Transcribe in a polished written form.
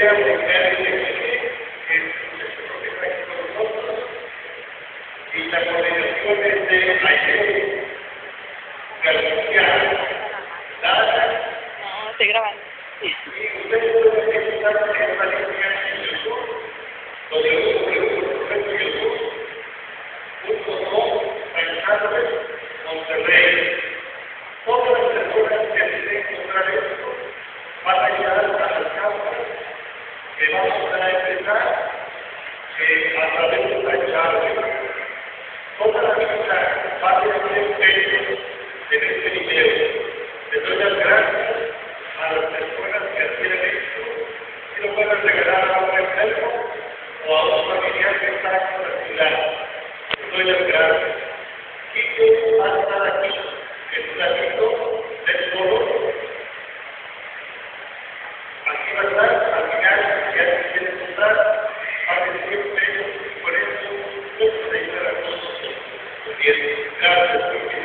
a buscar el que está aquí con nosotros y la coordinación es de Ayer, García, Lara. No, estoy grabando. Y ustedes pueden estar en una línea en YouTube, www.youtube.com/Alcalde Monterrey. Todas las personas que deseen encontrar esto van a llegar a las causas que vamos a empezar a través de esta charla. Toda la vida va a tener peso en este video. Les doy las gracias a las personas que hacían esto y lo pueden regalar a un enfermo o a un familiar que está en la ciudad. Les doy las gracias. Quique va a estar aquí en un ratito del solo. Aquí va a estar, al final, si alguien quiere contar, va a decir pesos y por eso no se ayudar a todos. Bien, gracias, Quique.